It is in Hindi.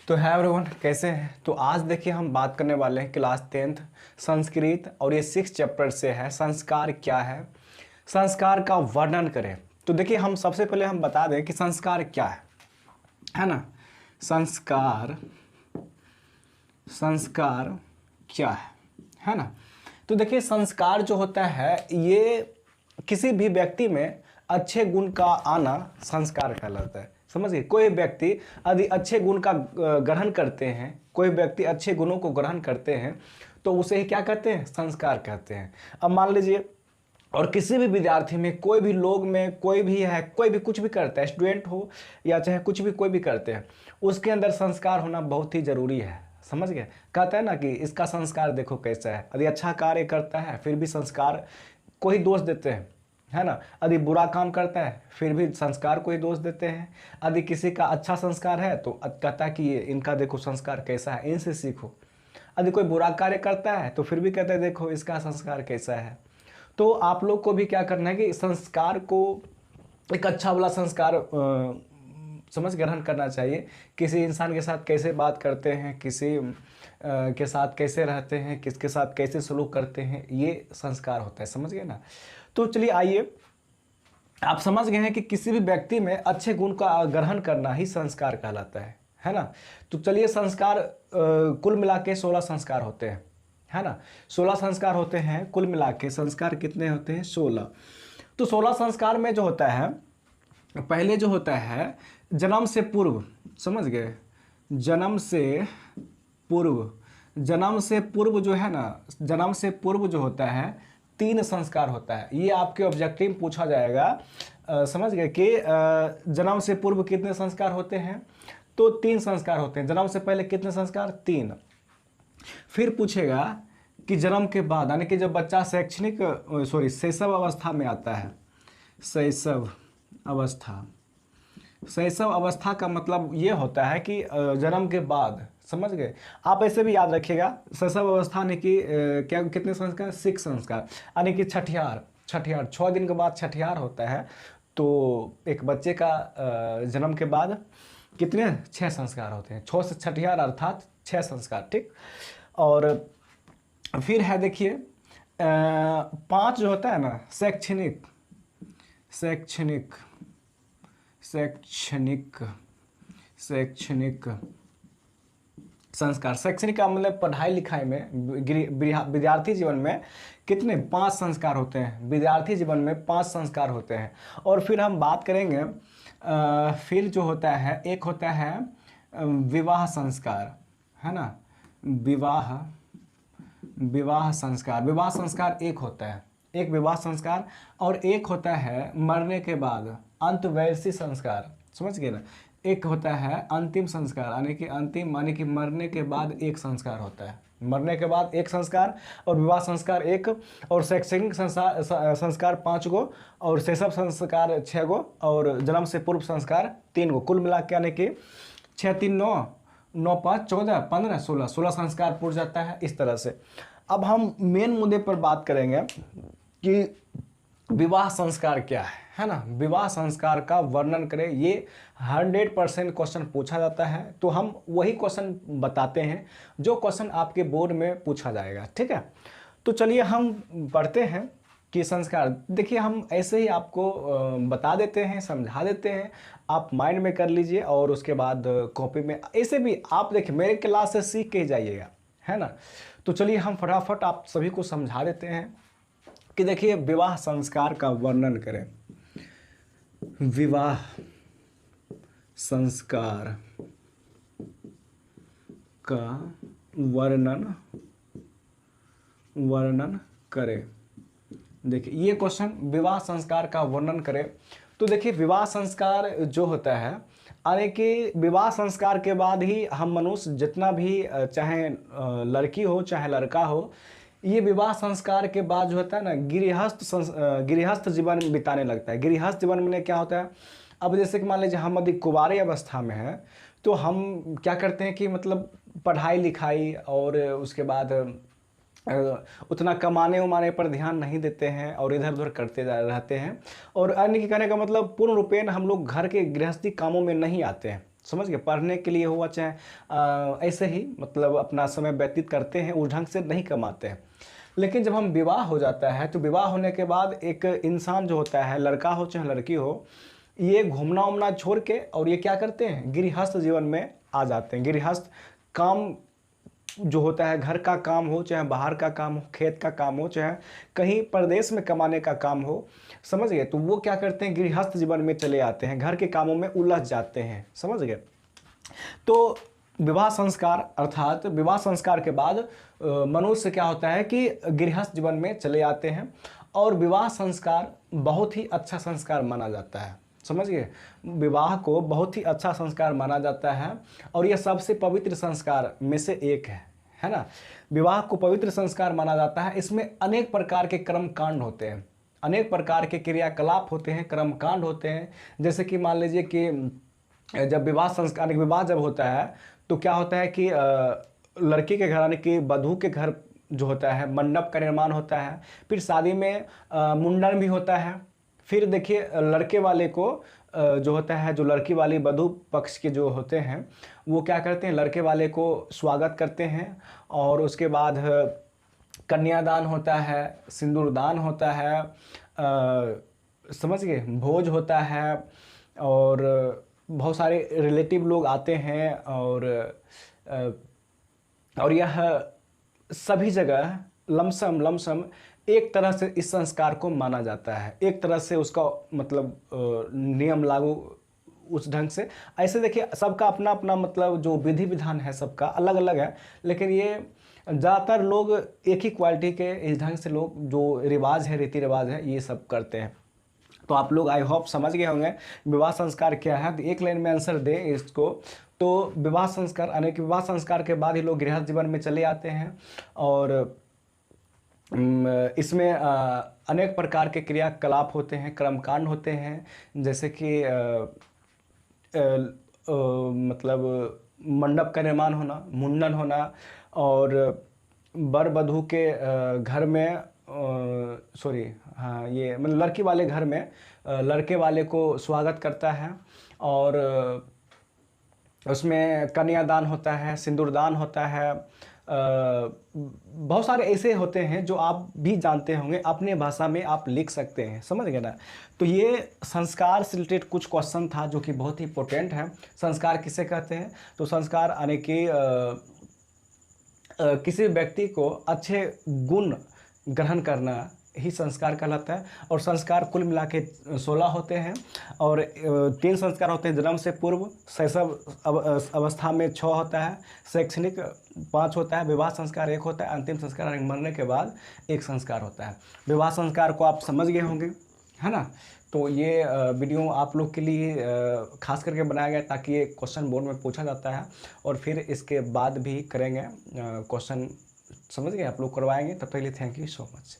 तो है एवरीवन, कैसे हैं? तो आज देखिए हम बात करने वाले हैं क्लास 10th संस्कृत और ये 6 चैप्टर से है संस्कार क्या है, संस्कार का वर्णन करें। तो देखिए हम सबसे पहले हम बता दें कि संस्कार क्या है ना। संस्कार संस्कार क्या है ना। तो देखिए संस्कार जो होता है ये किसी भी व्यक्ति में अच्छे गुण का आना संस्कार कहलाता है। समझिए, कोई व्यक्ति यदि अच्छे गुण का ग्रहण करते हैं, कोई व्यक्ति अच्छे गुणों को ग्रहण करते हैं तो उसे ही क्या कहते हैं? संस्कार कहते हैं। अब मान लीजिए, और किसी भी विद्यार्थी में, कोई भी लोग में, कोई भी है, कोई भी कुछ भी करता है, स्टूडेंट हो या चाहे कुछ भी कोई भी करते हैं, उसके अंदर संस्कार होना बहुत ही जरूरी है। समझ गए? कहता है ना कि इसका संस्कार देखो कैसा है। यदि अच्छा कार्य करता है फिर भी संस्कार को ही दोष देते हैं, है ना। यदि बुरा काम करता है फिर भी संस्कार को ही दोष देते हैं। यदि किसी का अच्छा संस्कार है तो कहता है कि ये इनका देखो संस्कार कैसा है, इनसे सीखो। यदि कोई बुरा कार्य करता है तो फिर भी कहते हैं देखो इसका संस्कार कैसा है। तो आप लोग को भी क्या करना है कि संस्कार को एक अच्छा वाला संस्कार समझ ग्रहण करना चाहिए। किसी इंसान के साथ कैसे बात करते हैं, किसी के साथ कैसे रहते हैं, किसके साथ कैसे सलूक करते हैं, ये संस्कार होता है। समझ गए ना। तो चलिए आइए, आप समझ गए हैं कि किसी भी व्यक्ति में अच्छे गुण का ग्रहण करना ही संस्कार कहलाता है ना। तो चलिए संस्कार कुल मिला के 16 संस्कार होते हैं, है ना। 16 संस्कार होते हैं कुल मिला के। संस्कार कितने होते हैं? 16। तो 16 संस्कार में जो होता है, पहले जो होता है जन्म से पूर्व। समझ गए? जन्म से पूर्व, जन्म से पूर्व जो है ना, जन्म से पूर्व जो होता है 3 संस्कार होता है। ये आपके ऑब्जेक्टिव में पूछा जाएगा। समझ गए कि जन्म से पूर्व कितने संस्कार होते हैं? तो 3 संस्कार होते हैं। जन्म से पहले कितने संस्कार? 3। फिर पूछेगा कि जन्म के बाद, यानी कि जब बच्चा शैशव अवस्था में आता है, शैशव अवस्था। शैशव अवस्था का मतलब ये होता है कि जन्म के बाद। समझ गए? आप ऐसे भी याद रखिएगा, शैशव अवस्था यानी कि क्या कितने संस्कार? 6 संस्कार, यानी कि छठियार 6 दिन के बाद छठियार होता है। तो एक बच्चे का जन्म के बाद कितने? 6 संस्कार होते हैं। 6 से छठियार अर्थात 6 संस्कार। ठीक। और फिर है देखिए 5 जो होता है ना, शैक्षणिक शैक्षणिक शैक्षणिक शैक्षणिक संस्कार। शैक्षणिक का मतलब पढ़ाई लिखाई में, विद्यार्थी जीवन में कितने? 5 संस्कार होते हैं। विद्यार्थी जीवन में 5 संस्कार होते हैं। और फिर हम बात करेंगे फिर जो होता है, एक होता है विवाह संस्कार, है ना। विवाह संस्कार। विवाह संस्कार एक होता है, एक विवाह संस्कार। और एक होता है मरने के बाद अंतवैयसी संस्कार। समझ गए ना। एक होता है अंतिम संस्कार, यानी कि अंतिम यानी कि मरने के बाद एक संस्कार होता है। मरने के बाद एक संस्कार, और विवाह संस्कार एक, और शैक्षणिक संस्कार 5 गो, और शैशव संस्कार 6 गो, और जन्म से पूर्व संस्कार 3 गो। कुल मिला के यानी कि 6 3 9 9 5 14 15 16 संस्कार पूर्ण जाता है। इस तरह से अब हम मेन मुद्दे पर बात करेंगे कि विवाह संस्कार क्या है ना। विवाह संस्कार का वर्णन करें, ये 100% क्वेश्चन पूछा जाता है। तो हम वही क्वेश्चन बताते हैं जो क्वेश्चन आपके बोर्ड में पूछा जाएगा। ठीक है। तो चलिए हम पढ़ते हैं कि संस्कार। देखिए हम ऐसे ही आपको बता देते हैं, समझा देते हैं, आप माइंड में कर लीजिए और उसके बाद कॉपी में ऐसे भी आप देखिए मेरे क्लास से सीख के जाइएगा, है ना। तो चलिए हम फटाफट आप सभी को समझा देते हैं कि देखिए विवाह संस्कार का वर्णन करें। विवाह संस्कार का वर्णन करें। देखिए ये क्वेश्चन, विवाह संस्कार का वर्णन करें। तो देखिए विवाह संस्कार जो होता है, यानी कि विवाह संस्कार के बाद ही हम मनुष्य जितना भी, चाहे लड़की हो चाहे लड़का हो, ये विवाह संस्कार के बाद जो होता है ना गृहस्थ जीवन बिताने लगता है। गृहस्थ जीवन में क्या होता है, अब जैसे कि मान लीजिए हम यदि कुंवारी अवस्था में हैं तो हम क्या करते हैं कि मतलब पढ़ाई लिखाई और उसके बाद उतना कमाने उमाने पर ध्यान नहीं देते हैं और इधर उधर करते रहते हैं। और अन्य के कहने का मतलब पूर्ण रूपेण हम लोग घर के गृहस्थी कामों में नहीं आते हैं। समझ गए, पढ़ने के लिए हुआ चाहे ऐसे ही मतलब अपना समय व्यतीत करते हैं, उस ढंग से नहीं कमाते हैं। लेकिन जब हम विवाह हो जाता है तो विवाह होने के बाद एक इंसान जो होता है, लड़का हो चाहे लड़की हो, ये घूमना उमना छोड़ के और ये क्या करते हैं, गृहस्थ जीवन में आ जाते हैं। गृहस्थ काम जो होता है, घर का काम हो चाहे बाहर का काम हो, खेत का काम हो चाहे कहीं प्रदेश में कमाने का काम हो, समझ गए, तो वो क्या करते हैं, गृहस्थ जीवन में चले आते हैं, घर के कामों में उलझ जाते हैं, समझ गए। तो विवाह संस्कार अर्थात विवाह संस्कार के बाद मनुष्य क्या होता है कि गृहस्थ जीवन में चले आते हैं, और विवाह संस्कार बहुत ही अच्छा संस्कार माना जाता है, समझिए, विवाह को बहुत ही अच्छा संस्कार माना जाता है, और यह सबसे पवित्र संस्कार में से एक है ना। विवाह को पवित्र संस्कार माना जाता है। इसमें अनेक प्रकार के कर्म कांड होते हैं, अनेक प्रकार के क्रियाकलाप होते हैं, कर्म कांड होते हैं। जैसे कि मान लीजिए कि जब विवाह संस्कार, विवाह जब होता है तो क्या होता है कि लड़की के घर यानी कि वधू के घर जो होता है, मंडप का निर्माण होता है, फिर शादी में मुंडन भी होता है। फिर देखिए लड़के वाले को जो होता है, जो लड़की वाली वधू पक्ष के जो होते हैं वो क्या करते हैं, लड़के वाले को स्वागत करते हैं, और उसके बाद कन्यादान होता है, सिंदूरदान होता है, समझ गए, भोज होता है, और बहुत सारे रिलेटिव लोग आते हैं, और यह सभी जगह लमसम एक तरह से इस संस्कार को माना जाता है, एक तरह से उसका मतलब नियम लागू उस ढंग से। ऐसे देखिए सबका अपना अपना मतलब जो विधि विधान है सबका अलग अलग है, लेकिन ये ज़्यादातर लोग एक ही क्वालिटी के इस ढंग से लोग जो रिवाज है, रीति रिवाज है, ये सब करते हैं। तो आप लोग आई होप समझ गए होंगे विवाह संस्कार क्या है। तो एक लाइन में आंसर दें इसको, तो विवाह संस्कार अनेक विवाह संस्कार के बाद ही लोग गृहस्थ जीवन में चले आते हैं, और इसमें अनेक प्रकार के क्रियाकलाप होते हैं, कर्मकांड होते हैं, जैसे कि मतलब मंडप का निर्माण होना, मुंडन होना, और वर वधू के घर में सॉरी हाँ, ये मतलब लड़की वाले घर में लड़के वाले को स्वागत करता है, और उसमें कन्यादान होता है, सिंदूरदान होता है, बहुत सारे ऐसे होते हैं जो आप भी जानते होंगे, अपने भाषा में आप लिख सकते हैं, समझ गए ना। तो ये संस्कार से रिलेटेड कुछ क्वेश्चन था जो कि बहुत ही इंपॉर्टेंट है। संस्कार किसे कहते हैं, तो संस्कार यानी कि किसी व्यक्ति को अच्छे गुण ग्रहण करना ही संस्कार कहलाता है। और संस्कार कुल मिला के 16 होते हैं, और 3 संस्कार होते हैं जन्म से पूर्व, शैशव अवस्था में 6 होता है, शैक्षणिक 5 होता है, विवाह संस्कार 1 होता है, अंतिम संस्कार मरने के बाद 1 संस्कार होता है। विवाह संस्कार को आप समझ गए होंगे, है ना। तो ये वीडियो आप लोग के लिए खास करके बनाया गया ताकि ये क्वेश्चन बोर्ड में पूछा जाता है, और फिर इसके बाद भी करेंगे क्वेश्चन, समझ गए, आप लोग करवाएंगे। तब तक के लिए थैंक यू सो मच।